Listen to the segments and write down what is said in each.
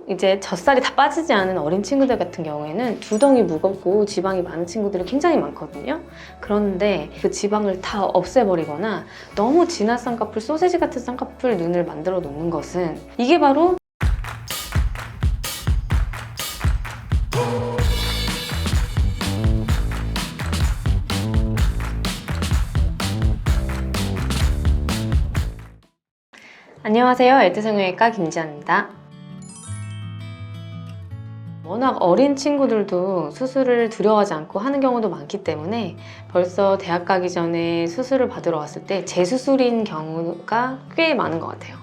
이제 젖살이 다 빠지지 않은 어린 친구들 같은 경우에는 두덩이 무겁고 지방이 많은 친구들이 굉장히 많거든요. 그런데 그 지방을 다 없애버리거나 너무 진한 쌍꺼풀, 소세지 같은 쌍꺼풀 눈을 만들어 놓는 것은 이게 바로 안녕하세요. 엘트성형외과 김지연입니다. 워낙 어린 친구들도 수술을 두려워하지 않고 하는 경우도 많기 때문에 벌써 대학 가기 전에 수술을 받으러 왔을 때 재수술인 경우가 꽤 많은 것 같아요.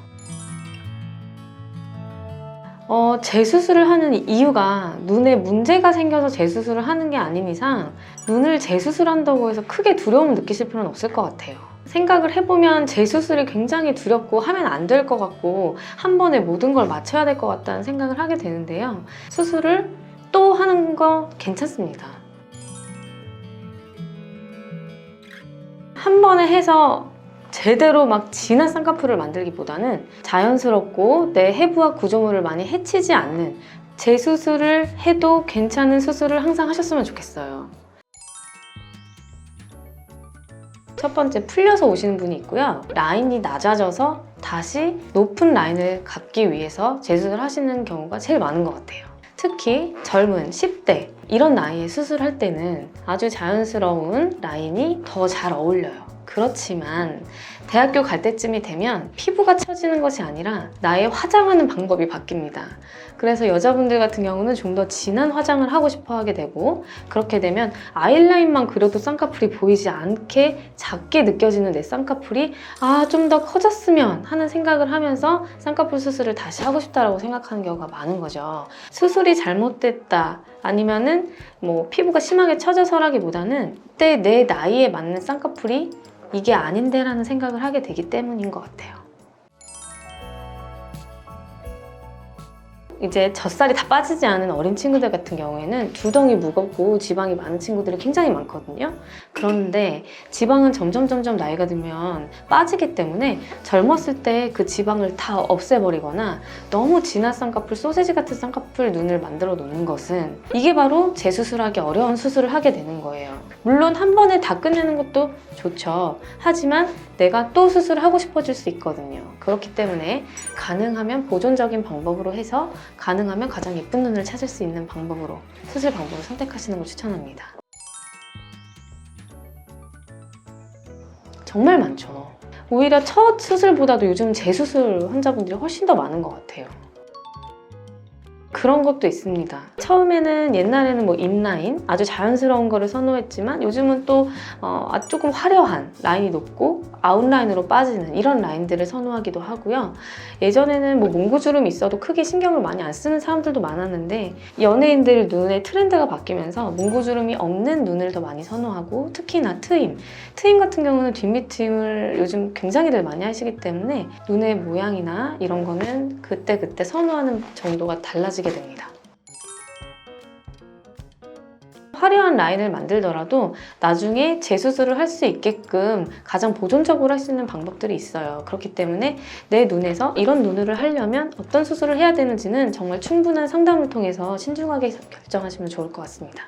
재수술을 하는 이유가 눈에 문제가 생겨서 재수술을 하는 게 아닌 이상 눈을 재수술한다고 해서 크게 두려움을 느끼실 필요는 없을 것 같아요. 생각을 해보면 재수술이 굉장히 두렵고 하면 안 될 것 같고 한 번에 모든 걸 맞춰야 될 것 같다는 생각을 하게 되는데요. 수술을 또 하는 거 괜찮습니다. 한 번에 해서 제대로 막 진한 쌍꺼풀을 만들기보다는 자연스럽고 내 해부학 구조물을 많이 해치지 않는 재수술을 해도 괜찮은 수술을 항상 하셨으면 좋겠어요. 첫 번째, 풀려서 오시는 분이 있고요. 라인이 낮아져서 다시 높은 라인을 갖기 위해서 재수술을 하시는 경우가 제일 많은 것 같아요. 특히 젊은 10대 이런 나이에 수술할 때는 아주 자연스러운 라인이 더 잘 어울려요. 그렇지만 대학교 갈 때쯤이 되면 피부가 처지는 것이 아니라 나의 화장하는 방법이 바뀝니다. 그래서 여자분들 같은 경우는 좀 더 진한 화장을 하고 싶어 하게 되고, 그렇게 되면 아이라인만 그려도 쌍꺼풀이 보이지 않게 작게 느껴지는 내 쌍꺼풀이 좀 더 커졌으면 하는 생각을 하면서 쌍꺼풀 수술을 다시 하고 싶다라고 생각하는 경우가 많은 거죠. 수술이 잘못됐다 아니면은 피부가 심하게 처져서라기보다는 그때 내 나이에 맞는 쌍꺼풀이 이게 아닌데 라는 생각을 하게 되기 때문인 것 같아요. 이제 젖살이 다 빠지지 않은 어린 친구들 같은 경우에는 두덩이 무겁고 지방이 많은 친구들이 굉장히 많거든요. 그런데 지방은 점점 나이가 들면 빠지기 때문에 젊었을 때 그 지방을 다 없애버리거나 너무 진한 쌍꺼풀, 소세지 같은 쌍꺼풀 눈을 만들어 놓는 것은 이게 바로 재수술하기 어려운 수술을 하게 되는 거예요. 물론 한 번에 다 끝내는 것도 좋죠. 하지만 내가 또 수술을 하고 싶어질 수 있거든요. 그렇기 때문에 가능하면 보존적인 방법으로 해서 가능하면 가장 예쁜 눈을 찾을 수 있는 방법으로 수술 방법을 선택하시는 걸 추천합니다. 정말 많죠. 오히려 첫 수술보다도 요즘 재수술 환자분들이 훨씬 더 많은 것 같아요. 그런 것도 있습니다. 처음에는 옛날에는 인라인 아주 자연스러운 거를 선호했지만 요즘은 또 조금 화려한 라인이 높고 아웃라인으로 빠지는 이런 라인들을 선호하기도 하고요. 예전에는 몽고주름이 있어도 크게 신경을 많이 안 쓰는 사람들도 많았는데 연예인들 눈의 트렌드가 바뀌면서 몽고주름이 없는 눈을 더 많이 선호하고, 특히나 트임 같은 경우는 뒷밑 트임을 요즘 굉장히들 많이 하시기 때문에 눈의 모양이나 이런 거는 그때 선호하는 정도가 달라지게 됩니다. 화려한 라인을 만들더라도 나중에 재수술을 할 수 있게끔 가장 보존적으로 할 수 있는 방법들이 있어요. 그렇기 때문에 내 눈에서 이런 눈을 하려면 어떤 수술을 해야 되는지는 정말 충분한 상담을 통해서 신중하게 결정하시면 좋을 것 같습니다.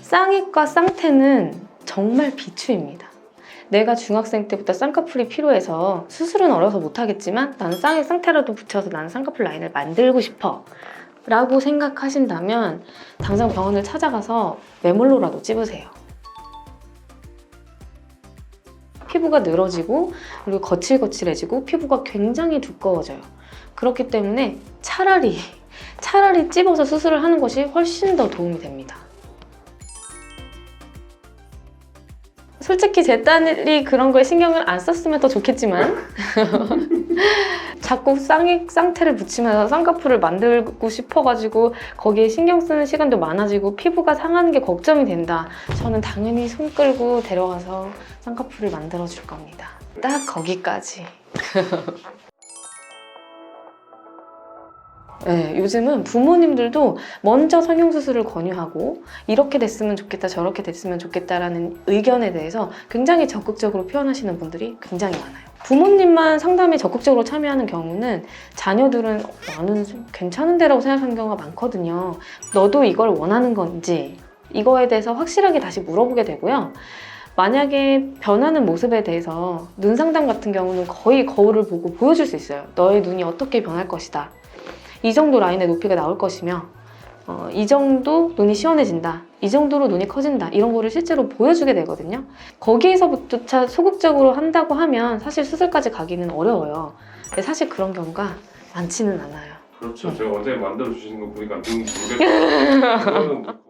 쌍익과 쌍태는 정말 비추입니다. 내가 중학생 때부터 쌍꺼풀이 필요해서 수술은 어려서 못하겠지만 나는 쌍익, 쌍태라도 붙여서 나는 쌍꺼풀 라인을 만들고 싶어 라고 생각하신다면 당장 병원을 찾아가서 매몰로라도 찝으세요. 피부가 늘어지고 그리고 거칠거칠해지고 피부가 굉장히 두꺼워져요. 그렇기 때문에 차라리 찝어서 수술을 하는 것이 훨씬 더 도움이 됩니다. 솔직히 제 딸이 그런 거에 신경을 안 썼으면 더 좋겠지만 자꾸 쌍익, 쌍태를 붙이면서 쌍꺼풀을 만들고 싶어가지고 거기에 신경 쓰는 시간도 많아지고 피부가 상하는 게 걱정이 된다. 저는 당연히 손 끌고 데려가서 쌍꺼풀을 만들어 줄 겁니다. 딱 거기까지. 네, 요즘은 부모님들도 먼저 성형수술을 권유하고 이렇게 됐으면 좋겠다, 저렇게 됐으면 좋겠다라는 의견에 대해서 굉장히 적극적으로 표현하시는 분들이 굉장히 많아요. 부모님만 상담에 적극적으로 참여하는 경우는 자녀들은 나는 좀 괜찮은데라고 생각하는 경우가 많거든요. 너도 이걸 원하는 건지 이거에 대해서 확실하게 다시 물어보게 되고요. 만약에 변하는 모습에 대해서 눈 상담 같은 경우는 거의 거울을 보고 보여줄 수 있어요. 너의 눈이 어떻게 변할 것이다. 이 정도 라인의 높이가 나올 것이며 이 정도 눈이 시원해진다. 이 정도로 눈이 커진다. 이런 거를 실제로 보여주게 되거든요. 거기에서부터 소극적으로 한다고 하면 사실 수술까지 가기는 어려워요. 근데 사실 그런 경우가 많지는 않아요. 그렇죠. 제가 어제 만들어 주시는 거 보니까 눈 무게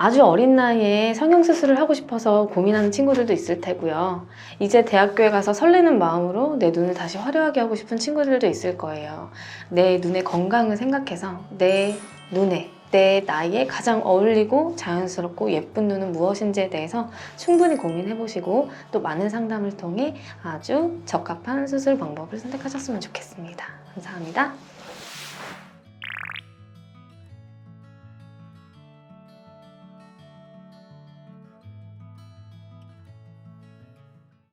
아주 어린 나이에 성형수술을 하고 싶어서 고민하는 친구들도 있을 테고요. 이제 대학교에 가서 설레는 마음으로 내 눈을 다시 화려하게 하고 싶은 친구들도 있을 거예요. 내 눈의 건강을 생각해서 내 눈에, 내 나이에 가장 어울리고 자연스럽고 예쁜 눈은 무엇인지에 대해서 충분히 고민해보시고 또 많은 상담을 통해 아주 적합한 수술 방법을 선택하셨으면 좋겠습니다. 감사합니다.